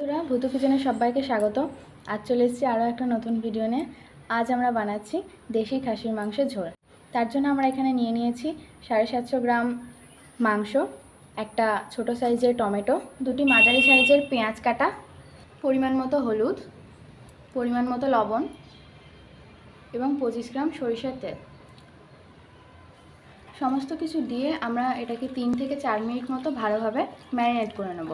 বন্ধুরা, ভূতু কিচেনে সবাইকে স্বাগত। আজ চলে এসেছি আরও একটা নতুন ভিডিও নিয়ে। আজ আমরা বানাচ্ছি দেশি খাসির মাংসের ঝোল। তার জন্য আমরা এখানে নিয়ে নিয়েছি 750 গ্রাম মাংস, একটা ছোট সাইজের টমেটো, দুটি মাঝারি সাইজের পেঁয়াজ কাটা, পরিমাণ মতো হলুদ, পরিমাণ মতো লবণ এবং 25 গ্রাম সরিষার তেল। সমস্ত কিছু দিয়ে আমরা এটাকে 3 থেকে 4 মিনিট মতো ভালোভাবে ম্যারিনেট করে নেব।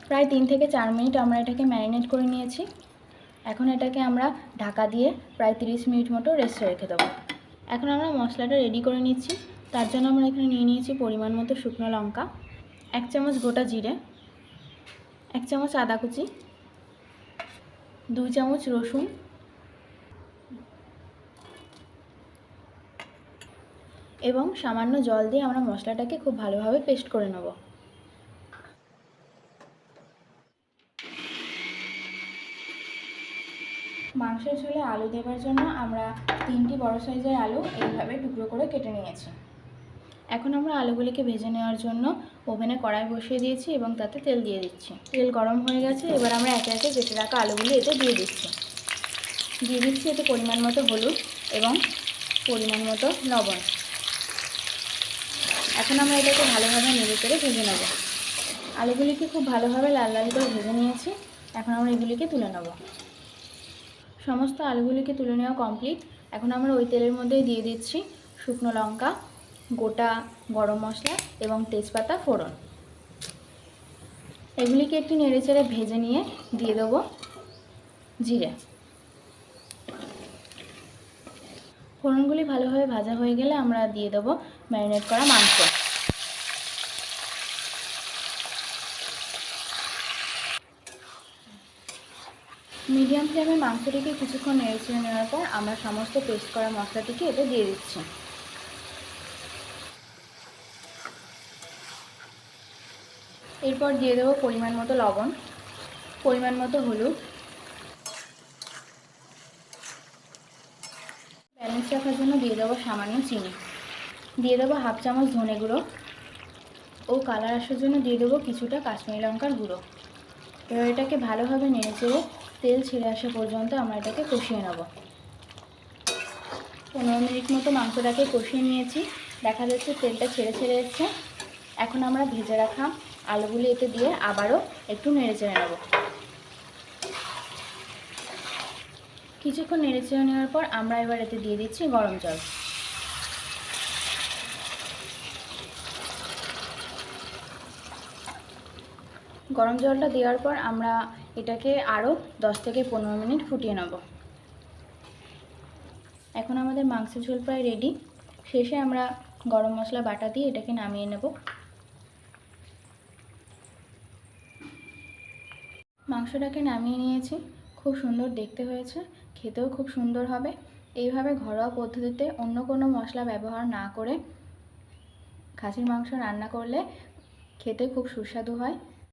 প্রায় 3 থেকে 4 মিনিট আমরা এটাকে ম্যারিনেট করে নিয়েছি। এখন এটাকে আমরা ঢাকা দিয়ে প্রায় 30 মিনিট মতো রেস্টে রেখে দেবো। এখন আমরা মশলাটা রেডি করে নিচ্ছি। তার জন্য আমরা এখানে নিয়ে নিয়েছি পরিমাণ মতো শুকনো লঙ্কা, 1 চামচ গোটা জিরে, 1 চামচ আদা কুচি, 2 চামচ রসুন এবং সামান্য জল দিয়ে আমরা মশলাটাকে খুব ভালোভাবে পেস্ট করে নেব। মাংসের ঝোলে আলু দেওয়ার জন্য আমরা 3টি বড় সাইজের আলু এইভাবে টুকরো করে কেটে নিয়েছি। এখন আমরা আলুগুলিকে ভেজে নেওয়ার জন্য ওভেনে কড়াই বসিয়ে দিয়েছি এবং তাতে তেল দিয়ে দিচ্ছি। তেল গরম হয়ে গেছে। এবার আমরা একে একে কেটে রাখা আলুগুলি এতে দিয়ে দিচ্ছি। এতে পরিমাণ মতো হলুদ এবং পরিমাণ মতো লবণ। এখন আমরা এটাকে ভালোভাবে নেড়ে চেড়ে ভেজে নেব। আলুগুলিকে খুব ভালোভাবে লাল লাল করে ভেজে নিয়েছি। এখন আমরা এগুলিকে তুলে নেব। সমস্ত আলুগুলিকে তুলে নেওয়া কমপ্লিট। এখন আমরা ওই তেলের মধ্যেই দিয়ে দিচ্ছি শুকনো লঙ্কা, গোটা গরম মশলা এবং তেজপাতা ফোড়ন। এগুলিকে একটু নেড়েচেড়ে ভেজে নিয়ে দিয়ে দেবো জিরে। ফোড়নগুলি ভালোভাবে ভাজা হয়ে গেলে আমরা দিয়ে দেবো ম্যারিনেট করা মাংস। মিডিয়াম ফ্লেমে মাংসটিকে কিছুক্ষণ নেড়েচেড়ে নেওয়ার পর আমরা সমস্ত পেস্ট করা মশলাটিকে এতে দিয়ে দিচ্ছি। এরপর দিয়ে দেবো পরিমাণ মতো লবণ, পরিমাণ মতো হলুদ, ব্যালেন্স রাখার জন্য দিয়ে দেবো সামান্য চিনি, দিয়ে দেবো 1/2 চামচ ধনে গুঁড়ো ও কালার আসার জন্য দিয়ে দেবো কিছুটা কাশ্মীরি লঙ্কার গুঁড়ো। এবার এটাকে ভালোভাবে নেড়েচেড়ে তেল ছেড়ে আসা পর্যন্ত আমরা এটাকে কষিয়ে নেব। 15 মিনিট মতো মাংসটাকে কষিয়ে নিয়েছি। দেখা যাচ্ছে তেলটা ছেড়ে ছেড়ে এসছে। এখন আমরা ভেজে রাখা আলুগুলি এতে দিয়ে আবারও একটু নেড়েচেড়ে নেব। কিছুক্ষণ নেড়েচেড়ে নেওয়ার পর আমরা এবার এতে দিয়ে দিচ্ছি গরম জল। গরম জলটা দেওয়ার পর আমরা এটাকে আরও 10 থেকে 15 মিনিট ফুটিয়ে নেব। এখন আমাদের মাংসের ঝোল প্রায় রেডি। শেষে আমরা গরম মশলা বাটা দিয়ে এটাকে নামিয়ে নেব। মাংসটাকে নামিয়ে নিয়েছি। খুব সুন্দর দেখতে হয়েছে, খেতেও খুব সুন্দর হবে। এইভাবে ঘরোয়া পদ্ধতিতে অন্য কোনো মশলা ব্যবহার না করে খাসির মাংস রান্না করলে খেতে খুব সুস্বাদু হয়।